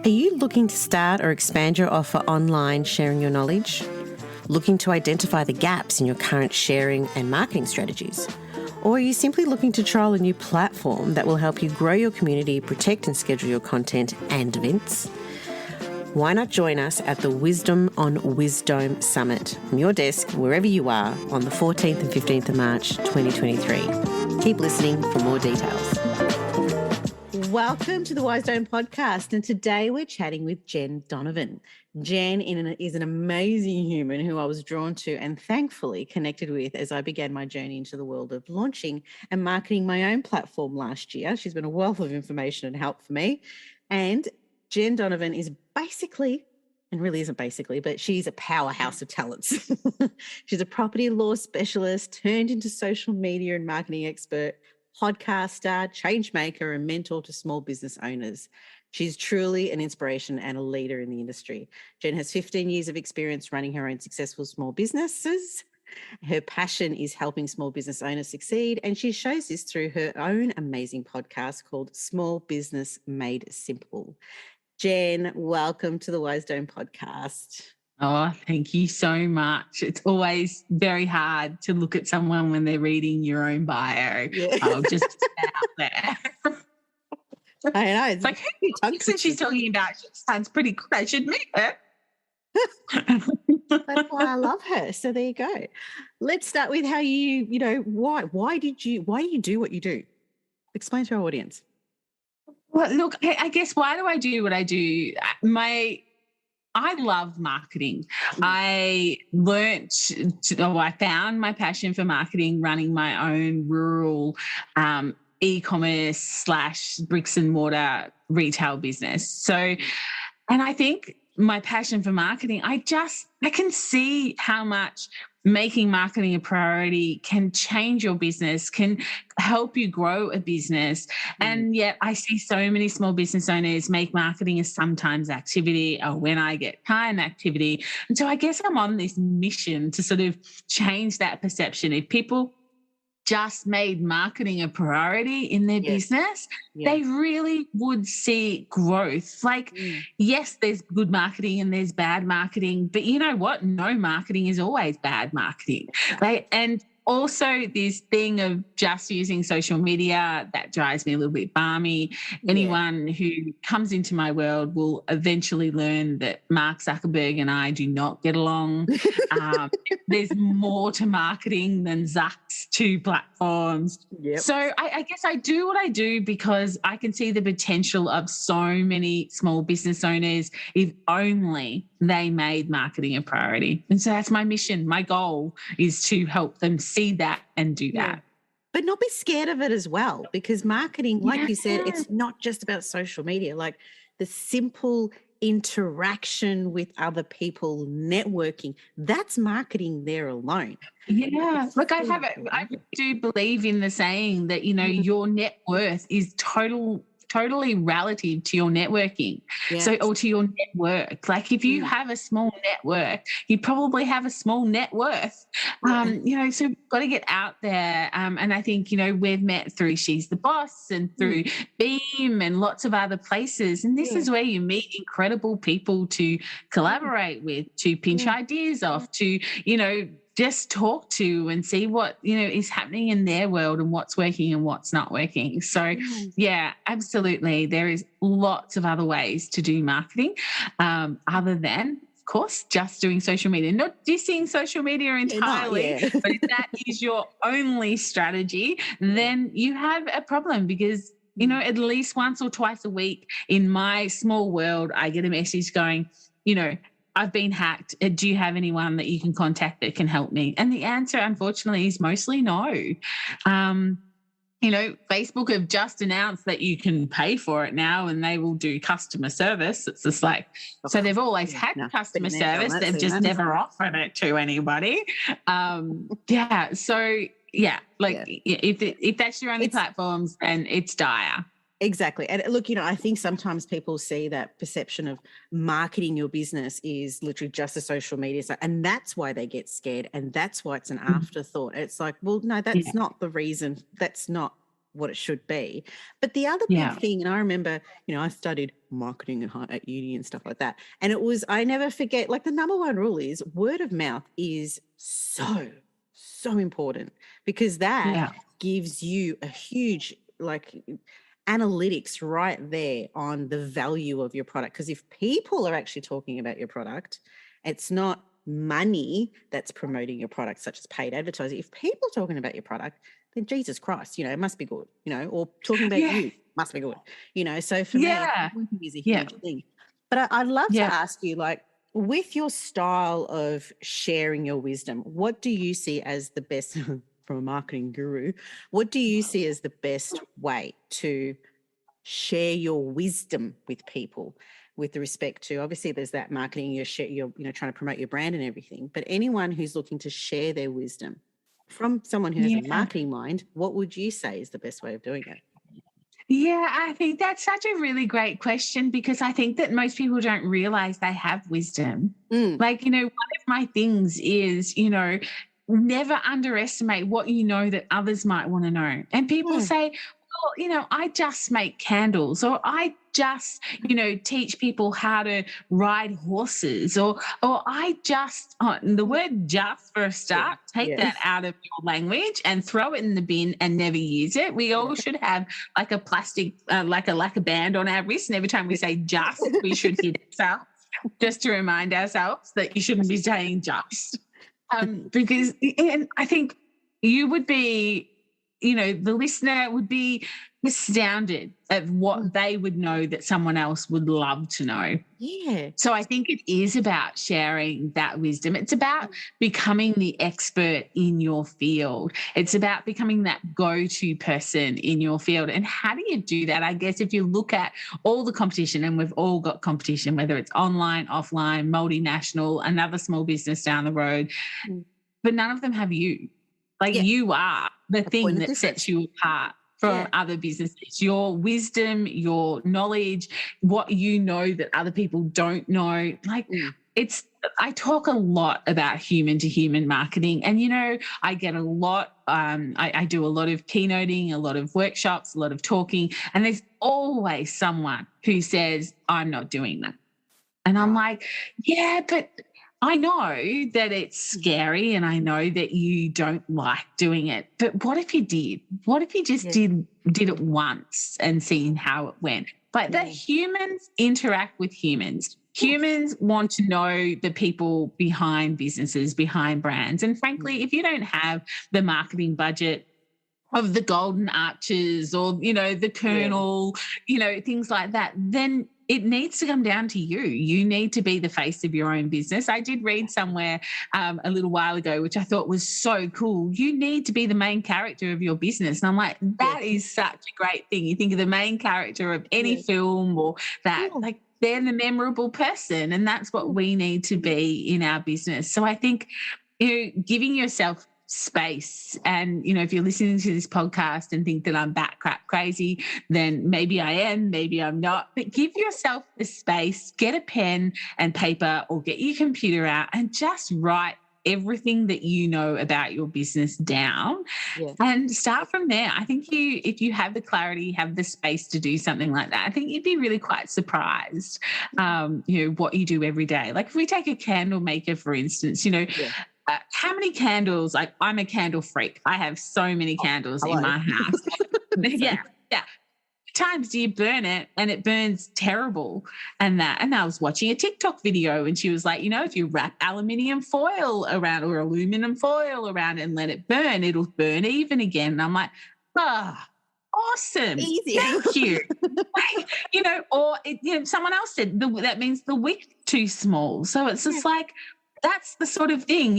Are you looking to start or expand your offer online, sharing your knowledge? Looking to identify the gaps in your current sharing and marketing strategies? Or are you simply looking to trial a new platform that will help you grow your community, protect and schedule your content and events? Why not join us at the Wisdom on Wisdom Summit from your desk, wherever you are, on the 14th and 15th of March 2023. Keep listening for more details. Welcome to the Wisdom Podcast, and today we're chatting with Jenn Donovan. Jenn is an amazing human who I was drawn to and thankfully connected with as I began my journey into the world of launching and marketing my own platform last year. She's been a wealth of information and help for me. And Jenn Donovan is basically, and really isn't basically, but she's a powerhouse of talents. She's a property law specialist turned into social media and marketing expert, podcaster, change maker, and mentor to small business owners. She's truly an inspiration and a leader in the industry. Jenn has 15 years of experience running her own successful small businesses. Her passion is helping small business owners succeed, and she shows this through her own amazing podcast called Small Business Made Simple. Jenn, welcome to the Wisdom Podcast. Oh, thank you so much. It's always very hard to look at someone when they're reading your own bio. Yeah. I'll just get out there. I know. It's like, who thinks that she's talking about? She sounds pretty good. I should meet her. That's why I love her. So there you go. Let's start with how why do you do what you do? Explain to our audience. Well, look, I guess why do I do what I do? I love marketing. I I found my passion for marketing running my own rural e-commerce / bricks and mortar retail business. So, and I think my passion for marketing, I can see how much making marketing a priority can change your business, can help you grow a business. And yet I see so many small business owners make marketing a sometimes activity or when I get time activity. And so I guess I'm on this mission to sort of change that perception. If people just made marketing a priority in their business, they really would see growth. Like, yes, there's good marketing and there's bad marketing, but you know what? No marketing is always bad marketing, right? And also this thing of just using social media, that drives me a little bit balmy. Anyone who comes into my world will eventually learn that Mark Zuckerberg and I do not get along. There's more to marketing than Zuck's two platforms. So I guess I do what I do because I can see the potential of so many small business owners if only they made marketing a priority. And so that's my mission. My goal is to help them see that and do that. But not be scared of it as well, because marketing, like you said, it's not just about social media. Like the simple interaction with other people, networking, that's marketing there alone. Yeah. Look, I do believe in the saying that, your net worth is totally relative to your networking. Or to your network. Like if you have a small network, you probably have a small net worth. So we've got to get out there. And I think, we've met through She's the Boss and through Beam and lots of other places. And this is where you meet incredible people to collaborate with, to pinch ideas off, to, just talk to and see what, is happening in their world and what's working and what's not working. So, absolutely. There is lots of other ways to do marketing other than, of course, just doing social media. Not dissing social media entirely, but if that is your only strategy, then you have a problem because, at least once or twice a week in my small world, I get a message going, I've been hacked. Do you have anyone that you can contact that can help me? And the answer, unfortunately, is mostly no. Facebook have just announced that you can pay for it now and they will do customer service. It's just like, so they've always had customer service. They've just never offered it to anybody. If that's your only platforms, then it's dire. Exactly. And look, I think sometimes people see that perception of marketing your business is literally just a social media site, and that's why they get scared, and that's why it's an afterthought. It's like, well, no, that's not the reason. That's not what it should be. But the other big thing, and I remember, I studied marketing at uni and stuff like that. And I never forget, like the number one rule is word of mouth is so important, because that gives you a huge, like, analytics right there on the value of your product. Because if people are actually talking about your product, it's not money that's promoting your product, such as paid advertising. If people are talking about your product, then Jesus Christ, it must be good, or talking about you must be good, So for me, networking is a huge thing. But I'd love to ask you, like, with your style of sharing your wisdom, what do you see as the best, from a marketing guru, what do you see as the best way to share your wisdom with people, with respect to, obviously there's that marketing, you're trying to promote your brand and everything, but anyone who's looking to share their wisdom from someone who has a marketing mind, what would you say is the best way of doing it? Yeah, I think that's such a really great question, because I think that most people don't realize they have wisdom. Like, one of my things is, never underestimate what you know that others might want to know. And people say, well, I just make candles, or I just, teach people how to ride horses, or I just, the word just for a start, take that out of your language and throw it in the bin and never use it. We all should have like a plastic, like a band on our wrist. And every time we say just, we should hit ourselves just to remind ourselves that you shouldn't be saying just. Because, and I think you would be, the listener would be astounded at what they would know that someone else would love to know. Yeah. So I think it is about sharing that wisdom. It's about becoming the expert in your field. It's about becoming that go-to person in your field. And how do you do that? I guess if you look at all the competition, and we've all got competition, whether it's online, offline, multinational, another small business down the road, but none of them have you. Like you are the thing that sets you apart from other businesses. Your wisdom, your knowledge, what you know that other people don't know. Like I talk a lot about human to human marketing, and, I get a lot, I do a lot of keynoting, a lot of workshops, a lot of talking, and there's always someone who says, I'm not doing that. And I'm like, yeah, but I know that it's scary, and I know that you don't like doing it, but what if you did? What if you just did it once and seen how it went? But that humans interact with humans. Humans want to know the people behind businesses, behind brands. And frankly, if you don't have the marketing budget of the Golden Arches or, the Colonel, things like that, then it needs to come down to you. You need to be the face of your own business. I did read somewhere a little while ago, which I thought was so cool. You need to be the main character of your business. And I'm like, that is such a great thing. You think of the main character of any film or that, like, they're the memorable person. And that's what we need to be in our business. So I think, giving yourself space, and if you're listening to this podcast and think that I'm bat crap crazy, then maybe I am, maybe I'm not, but give yourself the space, get a pen and paper or get your computer out and just write everything that you know about your business down and start from there. I think if you have the clarity, have the space to do something like that, I think you'd be really quite surprised, what you do every day. Like if we take a candle maker, for instance, how many candles, like I'm a candle freak. I have so many candles in my house. yeah. Times do you burn it and it burns terrible and I was watching a TikTok video and she was like, if you wrap aluminium foil around or aluminum foil around and let it burn, it'll burn even again. And I'm like, awesome. Easy. Thank you. Or someone else said that means the wick too small. So it's just like, that's the sort of thing,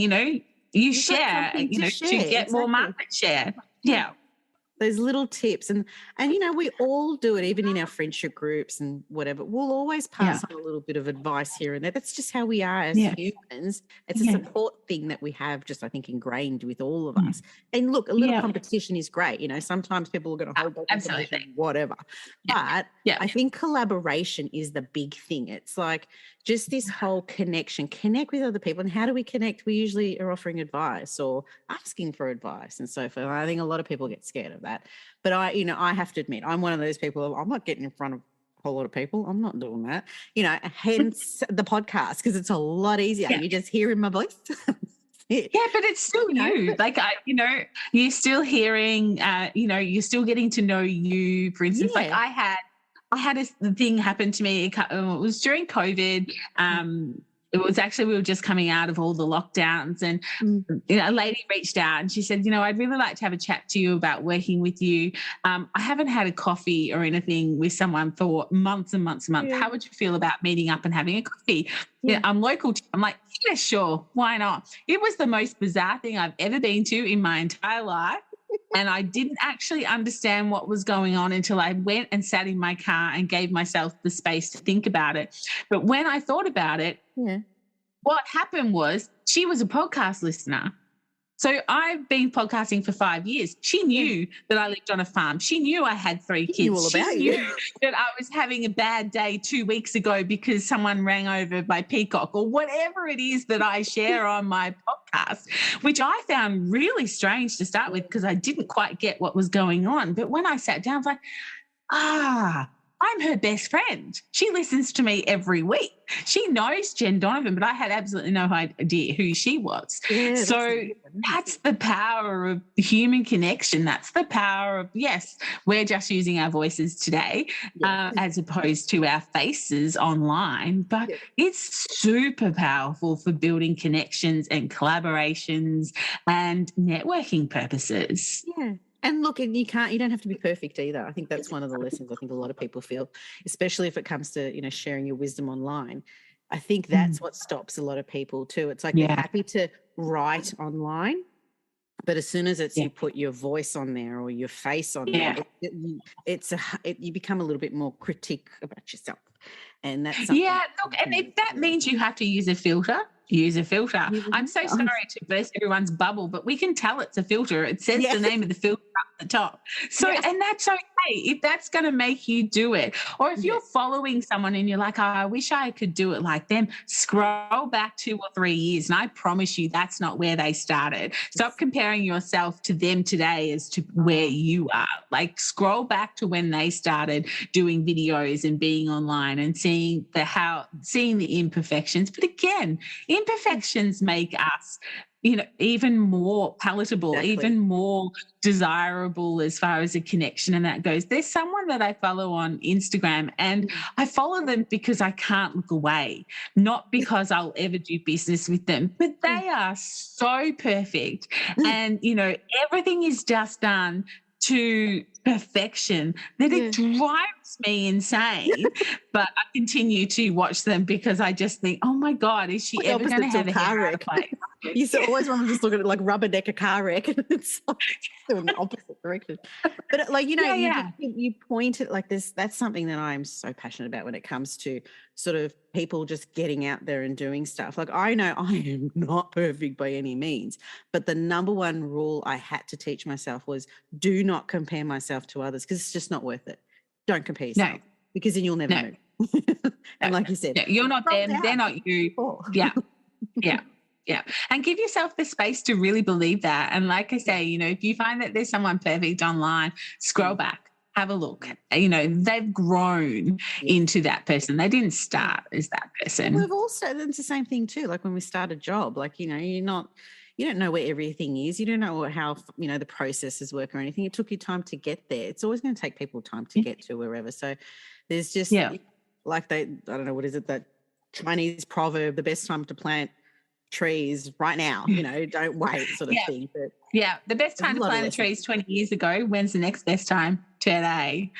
you share, to get more market share. Yeah. Those little tips. And we all do it, even in our friendship groups and whatever. We'll always pass on a little bit of advice here and there. That's just how we are as humans. It's a support thing that we have just, I think, ingrained with all of us. And look, a little competition is great. Sometimes people are going to hold back competition, whatever. But I think collaboration is the big thing. It's like just this whole connect with other people. And how do we connect? We usually are offering advice or asking for advice and so forth. I think a lot of people get scared of that. that. But I have to admit, I'm one of those people, I'm not getting in front of a whole lot of people. I'm not doing that, hence the podcast, because it's a lot easier. Yeah. You just hearing my voice. Yeah, but it's still you. Like, you're still hearing, you're still getting to know you. For instance, like I had a thing happen to me. It was during COVID. It was actually, we were just coming out of all the lockdowns, and a lady reached out and she said, I'd really like to have a chat to you about working with you. I haven't had a coffee or anything with someone for months and months and months. How would you feel about meeting up and having a coffee? Yeah, I'm local. I'm like, yeah, sure. Why not? It was the most bizarre thing I've ever been to in my entire life. And I didn't actually understand what was going on until I went and sat in my car and gave myself the space to think about it. But when I thought about it, what happened was she was a podcast listener. So I've been podcasting for 5 years. She knew that I lived on a farm. She knew I had 3 kids. She knew that I was having a bad day 2 weeks ago because someone rang over my peacock, or whatever it is that I share on my podcast, which I found really strange to start with because I didn't quite get what was going on. But when I sat down, I was like, I'm her best friend. She listens to me every week. She knows Jenn Donovan, but I had absolutely no idea who she was. Yeah, so that's the power of human connection. That's the power of, yes, we're just using our voices today as opposed to our faces online, but it's super powerful for building connections and collaborations and networking purposes. Yeah. And look, and you don't have to be perfect either. I think that's one of the lessons I think a lot of people feel, especially if it comes to, sharing your wisdom online. I think that's what stops a lot of people too. It's like they're happy to write online, but as soon as you put your voice on there or your face on there, you become a little bit more critique about yourself. And that's something. Yeah, look, and if that means you have to use a filter, use a filter. I'm so sorry to burst everyone's bubble, but we can tell it's a filter. It says the name of the filter up the top. So, and that's okay if that's going to make you do it. Or if you're following someone and you're like, I wish I could do it like them, scroll back 2 or 3 years and I promise you that's not where they started. Stop comparing yourself to them today as to where you are. Like, scroll back to when they started doing videos and being online and seeing the imperfections. But again, imperfections make us, even more palatable, even more desirable as far as a connection and that goes. There's someone that I follow on Instagram, and I follow them because I can't look away, not because I'll ever do business with them, but they are so perfect. And, everything is just done to perfection that it drives me insane. But I continue to watch them because I just think, oh my God, is she ever going to have a car wreck? You always want to just look at it like rubberneck a car wreck, and it's like in the opposite direction. But you point it like this. That's something that I'm so passionate about when it comes to sort of people just getting out there and doing stuff. Like, I know I am not perfect by any means, but the number one rule I had to teach myself was do not compare myself to others, because it's just not worth it. Don't compare yourself, because then you'll never move. And like you said, you're not them, they're not you. Yeah. And give yourself the space to really believe that. And like I say, if you find that there's someone perfect online, scroll back, have a look. They've grown into that person. They didn't start as that person. We've also, it's the same thing too. Like when we start a job, like, you don't know where everything is. You don't know how, the processes work or anything. It took you time to get there. It's always going to take people time to get to wherever. So there's just like I don't know, what is it, that Chinese proverb, the best time to plant trees right now, don't wait sort of thing. But the best time to plant a tree is 20 years ago. When's the next best time? Today,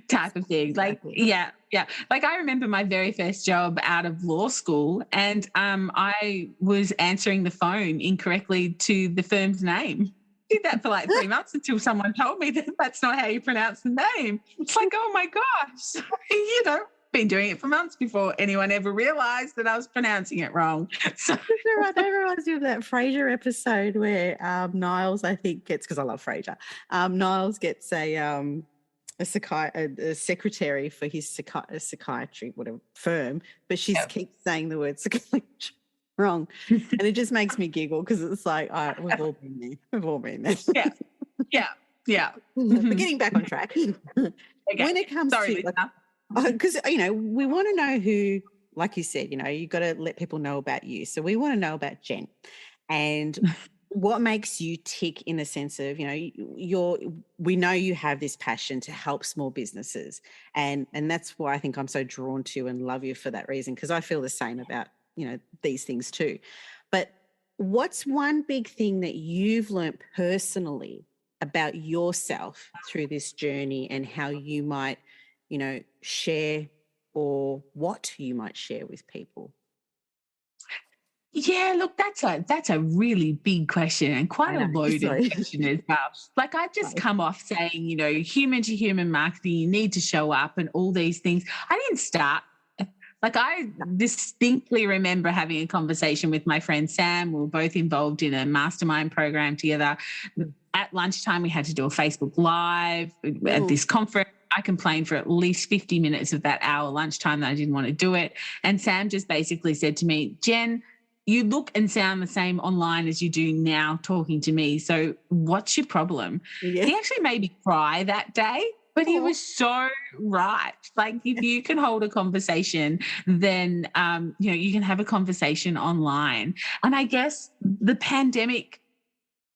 type of thing. Like, like I remember my very first job out of law school, and I was answering the phone incorrectly to the firm's name. Did that for like 3 months until someone told me that that's not how you pronounce the name. It's like, oh my gosh, been doing it for months before anyone ever realised that I was pronouncing it wrong. So I realised you that Frasier episode where Niles, I think, gets, because I love Frasier, Niles gets a secretary for his psychiatry firm, but she keeps saying the word psychiatry wrong, and it just makes me giggle because it's like, we've all been there. Yeah. But getting back on track. Okay. When it comes Sorry, to, because, we want to know who, like you said, you got to let people know about you. So we want to know about Jenn and what makes you tick in the sense of, we know you have this passion to help small businesses. And that's why I think I'm so drawn to and love you for that reason, because I feel the same about, these things too. But what's one big thing that you've learnt personally about yourself through this journey and how you might, share, or what you might share with people? Yeah, look, that's a really big question and quite a loaded question as well. Like I've just come off saying, human to human marketing, you need to show up and all these things. I didn't start. Like I distinctly remember having a conversation with my friend Sam. We were both involved in a mastermind program together. At lunchtime, we had to do a Facebook Live at this conference. I complained for at least 50 minutes of that hour lunchtime that I didn't want to do it. And Sam just basically said to me, Jen, you look and sound the same online as you do now talking to me. So what's your problem? Yeah. He actually made me cry that day, but he was so right. Like if you can hold a conversation, then, you can have a conversation online. And I guess the pandemic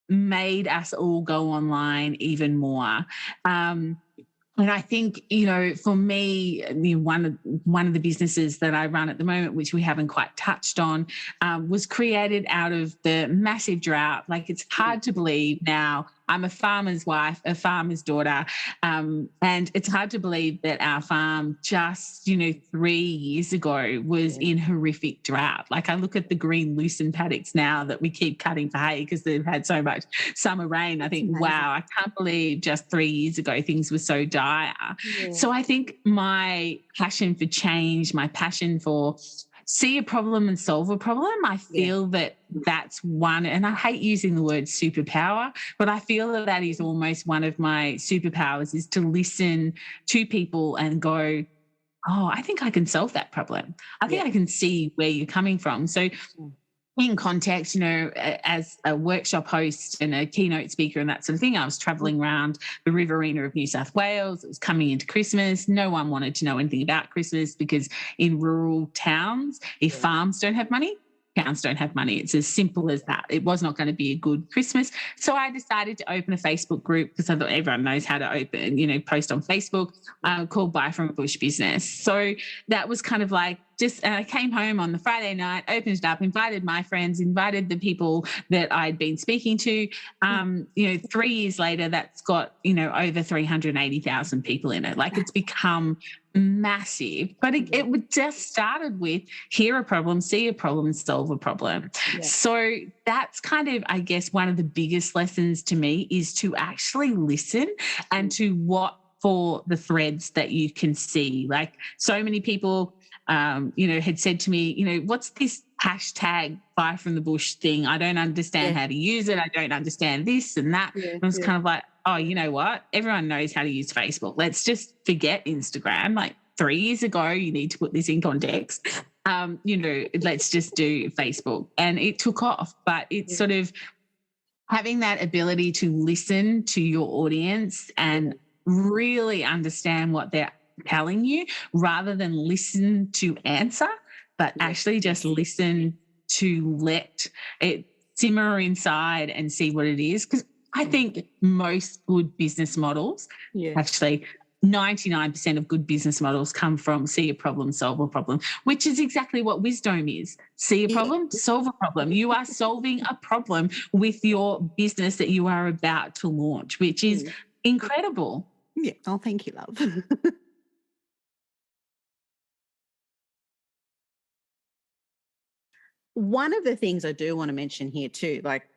made us all go online even more. And I think, for me, one of the businesses that I run at the moment, which we haven't quite touched on, was created out of the massive drought. Like it's hard to believe now. I'm a farmer's wife, a farmer's daughter, and it's hard to believe that our farm just, 3 years ago was in horrific drought. Like I look at the green loosened paddocks now that we keep cutting for hay because they've had so much summer rain. I think, wow, I can't believe just 3 years ago things were so dire. Yeah. So I think my passion for change, my passion for see a problem and solve a problem, I feel that that's one, and I hate using the word superpower, but I feel that is almost one of my superpowers, is to listen to people and go, oh, I think I can solve that problem. I think I can see where you're coming from. So in context, as a workshop host and a keynote speaker and that sort of thing, I was traveling around the Riverina of New South Wales. It was coming into Christmas. No one wanted to know anything about Christmas because in rural towns, if farms don't have money, towns don't have money. It's as simple as that. It was not going to be a good Christmas. So I decided to open a Facebook group because I thought everyone knows how to open, post on Facebook, called Buy From a Bush Business. So that was kind of like and I came home on the Friday night, opened it up, invited my friends, invited the people that I'd been speaking to. 3 years later, that's got, over 380,000 people in it. Like it's become massive, but it just started with hear a problem, see a problem, solve a problem. Yeah. So that's kind of, I guess, one of the biggest lessons to me is to actually listen and to what for the threads that you can see. Like so many people had said to me, what's this hashtag buy from the bush thing? I don't understand how to use it. I don't understand this and that. Yeah, and I was kind of like, oh, you know what? Everyone knows how to use Facebook. Let's just forget Instagram. Like 3 years ago, you need to put this in context. Let's just do Facebook. And it took off, but it's sort of having that ability to listen to your audience and really understand what they're telling you rather than listen to answer, but actually just listen to let it simmer inside and see what it is. Because I think most good business models, actually 99% of good business models come from see a problem, solve a problem, which is exactly what wisdom is. See a problem, solve a problem. You are solving a problem with your business that you are about to launch, which is incredible. Yeah. Oh, thank you, love. One of the things I do want to mention here too, like,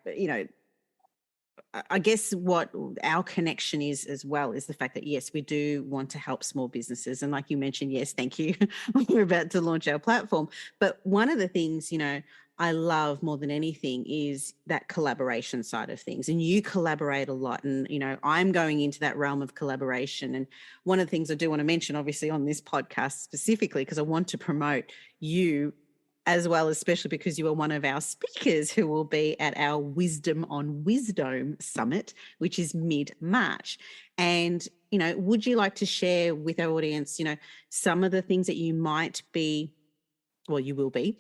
I guess what our connection is as well is the fact that, yes, we do want to help small businesses. And like you mentioned, yes, thank you. We're about to launch our platform. But one of the things, I love more than anything is that collaboration side of things. And you collaborate a lot. And, I'm going into that realm of collaboration. And one of the things I do want to mention, obviously, on this podcast specifically, because I want to promote you as well, especially because you are one of our speakers who will be at our Wisdom on Wisdom Summit, which is mid-March. And, would you like to share with our audience, some of the things that you might be, well, you will be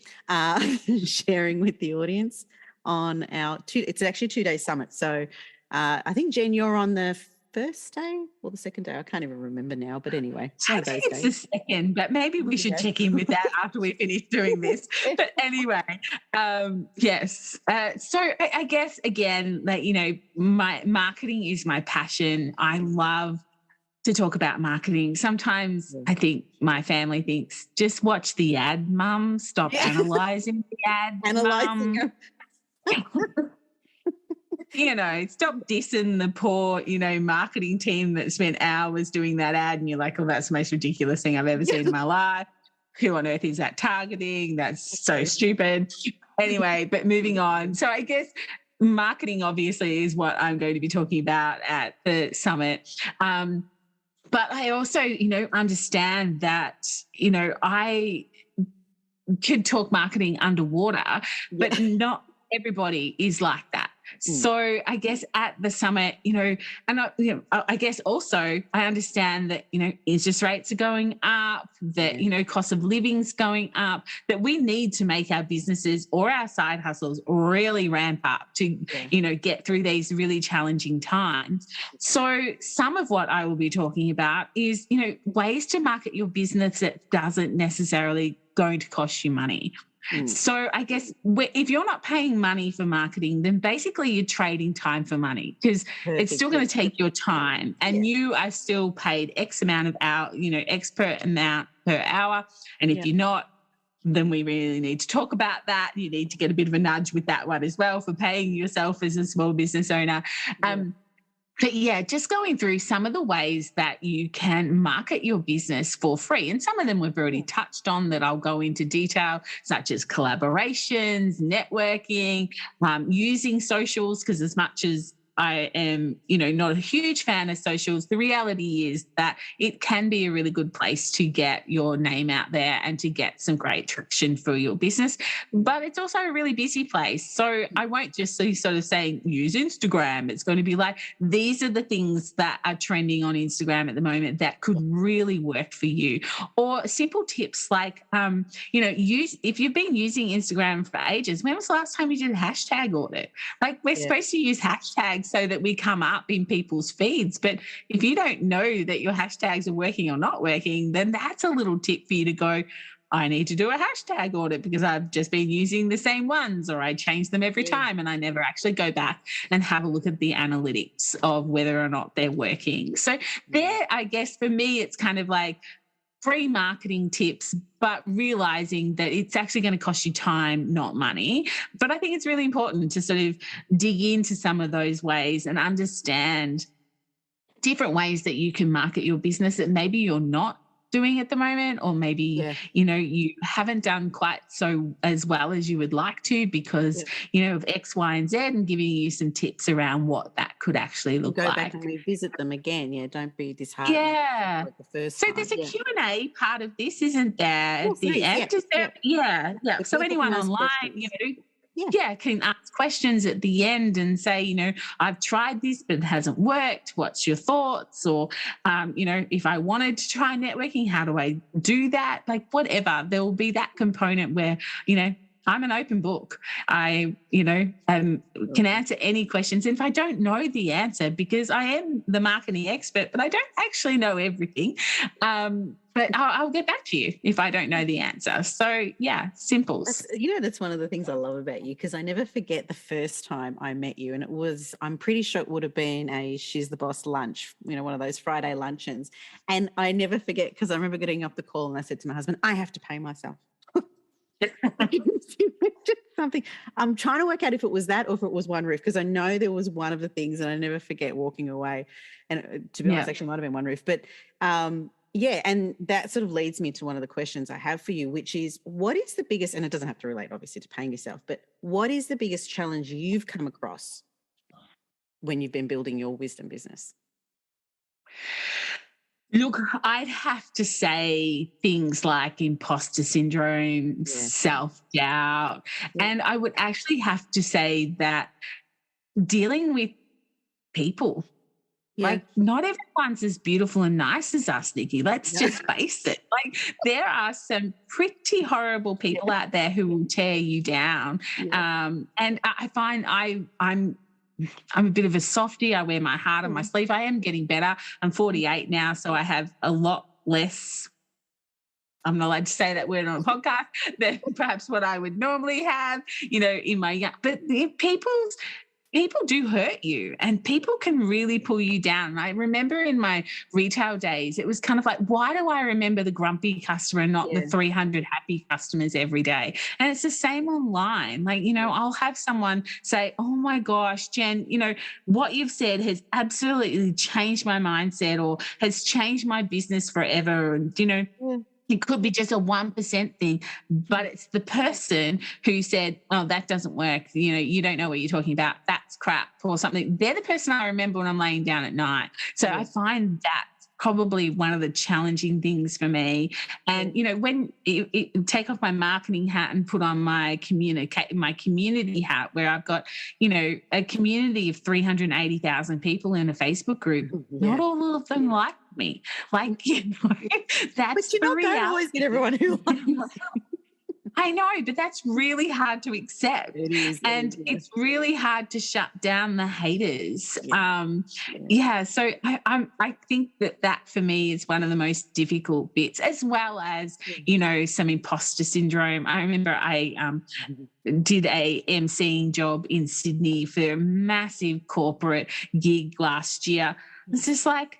sharing with the audience on it's actually a 2-day summit. So I think, Jenn, you're on the first day or the second day. I can't even remember now. But anyway, I think it's the second, but maybe we should check in with that after we finish doing this. But anyway, yes. So I guess, again, my marketing is my passion. I love to talk about marketing. Sometimes I think my family thinks, just watch the ad, Mum. Stop analysing the ad, Mum. Stop dissing the poor, marketing team that spent hours doing that ad, and you're like, oh, that's the most ridiculous thing I've ever seen in my life. Who on earth is that targeting? That's so stupid. Anyway, but moving on. So I guess marketing obviously is what I'm going to be talking about at the summit. But I also, understand that, I could talk marketing underwater, but not everybody is like that. So I guess at the summit, I guess also I understand that, interest rates are going up, that, cost of living's going up, that we need to make our businesses or our side hustles really ramp up to, get through these really challenging times. So some of what I will be talking about is, ways to market your business that doesn't necessarily going to cost you money. So I guess if you're not paying money for marketing, then basically you're trading time for money, because it's still going to take your time, and you are still paid X amount of hour, X per amount per hour. And if you're not, then we really need to talk about that. You need to get a bit of a nudge with that one as well for paying yourself as a small business owner. But just going through some of the ways that you can market your business for free. And some of them we've already touched on that I'll go into detail, such as collaborations, networking, using socials, because as much as I am, not a huge fan of socials, the reality is that it can be a really good place to get your name out there and to get some great traction for your business. But it's also a really busy place. So I won't just be sort of saying use Instagram. It's going to be like, these are the things that are trending on Instagram at the moment that could really work for you. Or simple tips like, if you've been using Instagram for ages, when was the last time you did a hashtag audit? Like, we're supposed to use hashtags so that we come up in people's feeds. But if you don't know that your hashtags are working or not working, then that's a little tip for you to go, I need to do a hashtag audit because I've just been using the same ones, or I change them every time and I never actually go back and have a look at the analytics of whether or not they're working. So there, I guess for me, it's kind of like free marketing tips, but realizing that it's actually going to cost you time, not money. But I think it's really important to sort of dig into some of those ways and understand different ways that you can market your business that maybe you're not doing at the moment, or maybe you haven't done quite so as well as you would like to because of X, Y, and Z, and giving you some tips around what that could actually look like. Go back and revisit them again. Don't be disheartened. Like the first so time. There's a Q&A part of this, isn't there? At the end, is there? So anyone online, can ask questions at the end and say, I've tried this, but it hasn't worked. What's your thoughts? Or, if I wanted to try networking, how do I do that? Like, whatever. There will be that component where, I'm an open book. I, can answer any questions. And if I don't know the answer, because I am the marketing expert, but I don't actually know everything, but I'll get back to you if I don't know the answer. So, simples. That's one of the things I love about you, because I never forget the first time I met you. And I'm pretty sure it would have been a She's the Boss lunch, one of those Friday luncheons. And I never forget, because I remember getting off the call and I said to my husband, I have to pay myself. Something. I'm trying to work out if it was that or if it was One Roof, because I know there was one of the things, and I never forget walking away. And to be honest, actually might have been One Roof. But and that sort of leads me to one of the questions I have for you, which is, what is the biggest, and it doesn't have to relate obviously to paying yourself, but what is the biggest challenge you've come across when you've been building your wisdom business? Look, I'd have to say things like imposter syndrome, Yeah. self-doubt, and I would actually have to say that dealing with people. Yeah. Like, not everyone's as beautiful and nice as us, Nikki. Let's just face it. Like, there are some pretty horrible people out there who will tear you down. And I find I'm a bit of a softie. I wear my heart on my sleeve. I am getting better. I'm 48 now, so I have a lot less. I'm not allowed to say that word on a podcast than perhaps what I would normally have, in my young. But people do hurt you, and people can really pull you down. I remember in my retail days, it was kind of like, why do I remember the grumpy customer and not the 300 happy customers every day? And it's the same online. Like, I'll have someone say, oh my gosh, Jen, what you've said has absolutely changed my mindset or has changed my business forever. And, it could be just a 1% thing, but it's the person who said, oh, that doesn't work. You don't know what you're talking about. That's crap or something. They're the person I remember when I'm laying down at night. So I find that probably one of the challenging things for me. And, when you take off my marketing hat and put on my community hat, where I've got, a community of 380,000 people in a Facebook group, not all of them like me. Like, that's but the reality. Don't always get everyone who likes. I know, but that's really hard to accept. It is. It's really hard to shut down the haters. So I think that for me is one of the most difficult bits, as well as, some imposter syndrome. I remember I did a emceeing job in Sydney for a massive corporate gig last year. It's just like,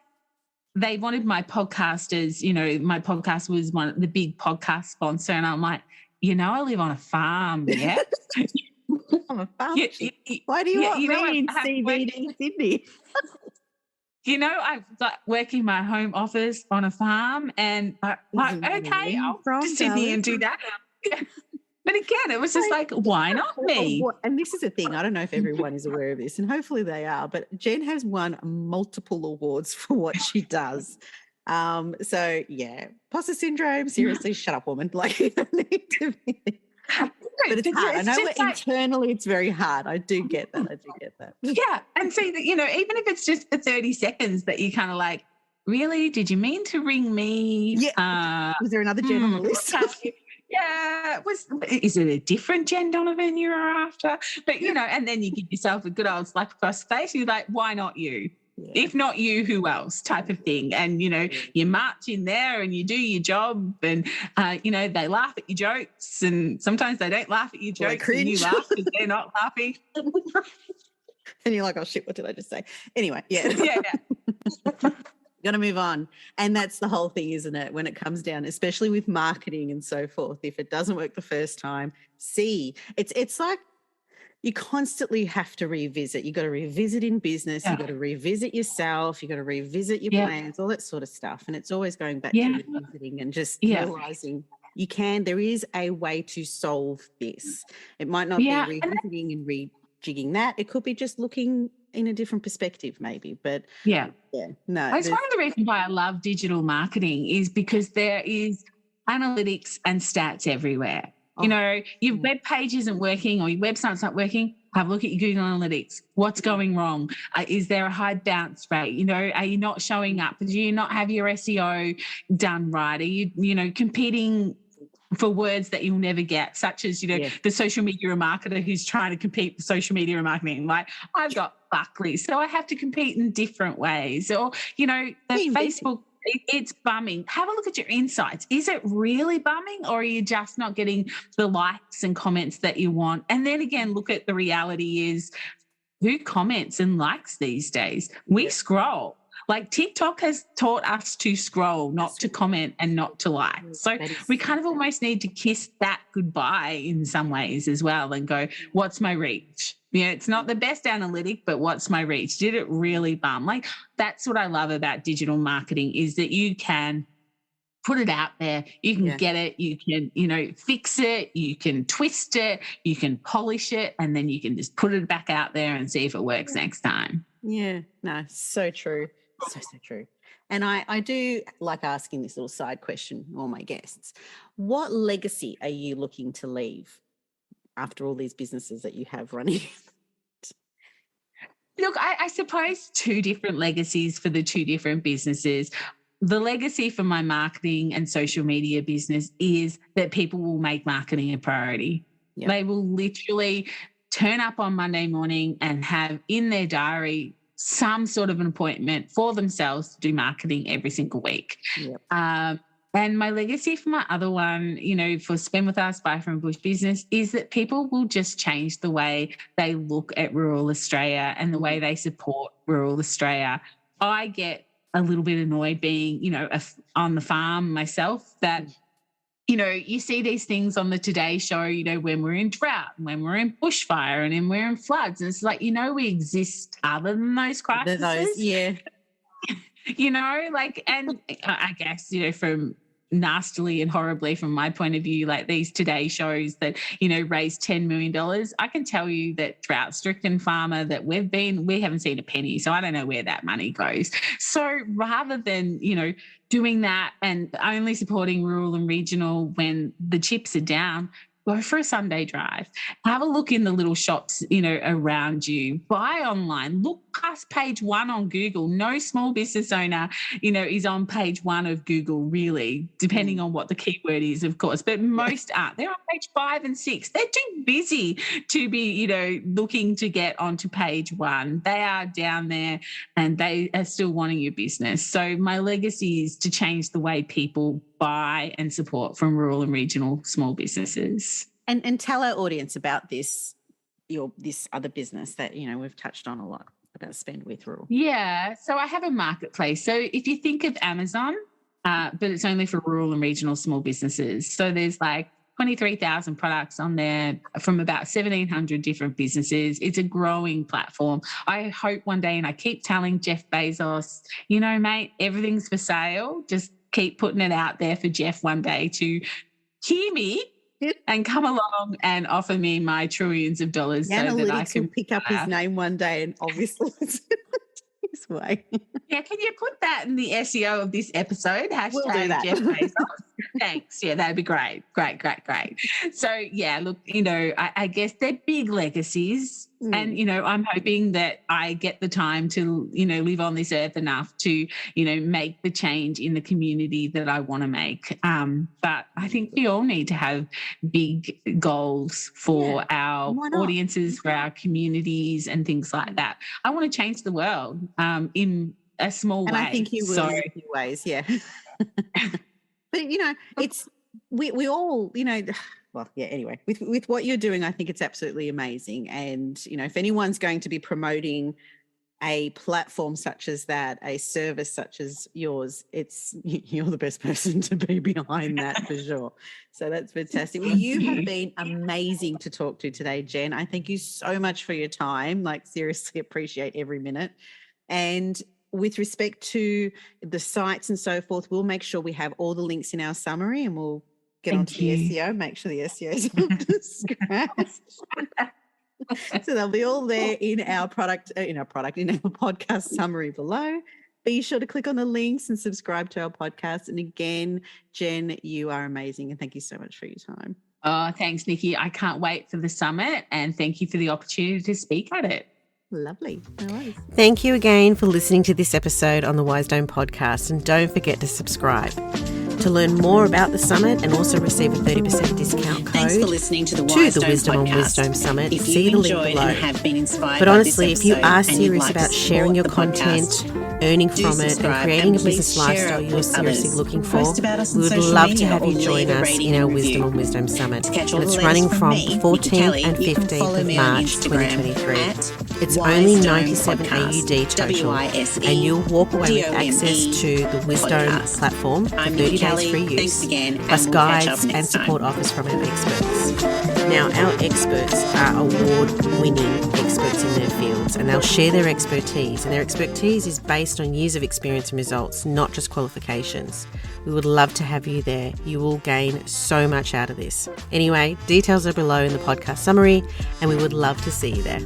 they wanted my podcast as, my podcast was the big podcast sponsor. And I'm like, I live on a farm, yeah? I'm a farm. Why do you want me in CBD Sydney? I've got working my home office on a farm, and okay, I'll go to Sydney and do that. But again, it was just like, why not me? And this is a thing. I don't know if everyone is aware of this, and hopefully they are, but Jen has won multiple awards for what she does. So, imposter syndrome, seriously, shut up, woman. Like, you don't need to be. But it's hard. I know internally it's very hard. I do get that. Yeah. And so, even if it's just for 30 seconds that you kind of like, really? Did you mean to ring me? Yeah. Was there another Jen on the list? Yeah, is it a different Jenn Donovan you're after? But, and then you give yourself a good old slap across the face. You're like, why not you? Yeah. If not you, who else? Type of thing. And, you march in there and you do your job, and, they laugh at your jokes, and sometimes they don't laugh at your jokes and you laugh because they're not laughing. And you're like, oh, shit, what did I just say? Anyway, yeah. Got to move on. And that's the whole thing, isn't it? When it comes down, especially with marketing and so forth, if it doesn't work the first time, it's like you constantly have to revisit. You got to revisit in business. You got to revisit yourself. You got to revisit your plans, all that sort of stuff. And it's always going back to revisiting and just realizing there is a way to solve this. It might not be revisiting and rejigging that. It could be just looking in a different perspective maybe, but no. It's one of the reasons why I love digital marketing is because there is analytics and stats everywhere. Your web page isn't working or your website's not working, have a look at your Google Analytics. What's going wrong? Is there a high bounce rate? Are you not showing up? Do you not have your SEO done right? Are you, competing for words that you'll never get, such as, the social media marketer who's trying to compete with social media marketing. Like, I've got Buckley, so I have to compete in different ways. Or, the Facebook, it's bumming. Have a look at your insights. Is it really bumming, or are you just not getting the likes and comments that you want? And then again, look at the reality is, who comments and likes these days? We scroll. Like, TikTok has taught us to scroll, not to comment and not to like. So we kind of almost need to kiss that goodbye in some ways as well and go, what's my reach? It's not the best analytic, but what's my reach? Did it really bum? Like, that's what I love about digital marketing, is that you can put it out there, you can get it, you can, fix it, you can twist it, you can polish it, and then you can just put it back out there and see if it works next time. Yeah, no, so true. So true. And I do like asking this little side question to all my guests. What legacy are you looking to leave after all these businesses that you have running? Look, I suppose two different legacies for the two different businesses. The legacy for my marketing and social media business is that people will make marketing a priority. Yep. They will literally turn up on Monday morning and have in their diary some sort of an appointment for themselves to do marketing every single week. Yep. And my legacy for my other one, for Spend With Us, Buy From Bush Business, is that people will just change the way they look at rural Australia and the way they support rural Australia. I get a little bit annoyed being, on the farm myself that, you see these things on the Today Show, when we're in drought, when we're in bushfire and then we're in floods. And it's like, we exist other than those crises. Yeah. And I guess, from nastily and horribly from my point of view, like these Today shows that, raise $10 million, I can tell you that drought-stricken farmer that we haven't seen a penny. So I don't know where that money goes. So rather than, doing that and only supporting rural and regional when the chips are down, go for a Sunday drive. Have a look in the little shops, around you. Buy online. Look past page 1 on Google. No small business owner, is on page 1 of Google, really, depending on what the keyword is, of course. But most aren't. They're on page 5 and 6. They're too busy to be, looking to get onto page 1. They are down there and they are still wanting your business. So my legacy is to change the way people buy and support from rural and regional small businesses. And tell our audience about this other business that, we've touched on a lot about Spend With Rural. Yeah. So I have a marketplace. So if you think of Amazon, but it's only for rural and regional small businesses. So there's like 23,000 products on there from about 1,700 different businesses. It's a growing platform. I hope one day, and I keep telling Jeff Bezos, mate, everything's for sale. Just keep putting it out there for Jeff one day to hear me and come along and offer me my trillions of dollars. The so that I can will pick up his name one day and obviously his way. Yeah, can you put that in the SEO of this episode? We'll do that. Jeff Bezos. Thanks. Yeah, that'd be great. Great. So, yeah, look, I guess they're big legacies. And, I'm hoping that I get the time to, live on this earth enough to, make the change in the community that I want to make. But I think we all need to have big goals for our audiences, for our communities and things like that. I want to change the world in a small way. And I think you will in a few ways, yeah. But, it's we all, well, yeah, anyway, with what you're doing, I think it's absolutely amazing. And, if anyone's going to be promoting a platform such as that, a service such as yours, you're the best person to be behind that for sure. So that's fantastic. Well, you have been amazing to talk to today, Jenn. I thank you so much for your time. Like, seriously appreciate every minute. And with respect to the sites and so forth, we'll make sure we have all the links in our summary and we'll get onto the SEO, make sure the SEO is up to scratch. So they'll be all there in our podcast summary below. Be sure to click on the links and subscribe to our podcast. And again, Jenn, you are amazing. And thank you so much for your time. Oh, thanks, Nikki. I can't wait for the summit and thank you for the opportunity to speak at it. Lovely. No worries. Thank you again for listening to this episode on the Wisdom Podcast, and don't forget to subscribe. To learn more about the summit and also receive a 30% discount code Thanks for listening to the Wisdom on Wisdom Summit, see the link below. Have been inspired but honestly, if you are and serious like about sharing your content, earning from it, and creating a business share lifestyle it you're with seriously others. looking for, Post about us on we would social love to media have or you join leave a us rating in our and review. Wisdom on Wisdom Summit. To catch all And the it's latest running from me, 14th Kelly, and you can 15th follow of me on March Instagram 2023. It's at only Wisdom 97 Podcast, AUD total, WISE, and you'll walk away with DOME access to the Wisdom podcast. platform for I'm 30 Nikki days Kelly. free use, Thanks again, plus and we'll catch up guides and next support time. offers from our experts. Now, our experts are award-winning experts in their fields, and they'll share their expertise, and their expertise is based on years of experience and results, not just qualifications. We would love to have you there. You will gain so much out of this. Anyway, details are below in the podcast summary, and we would love to see you there.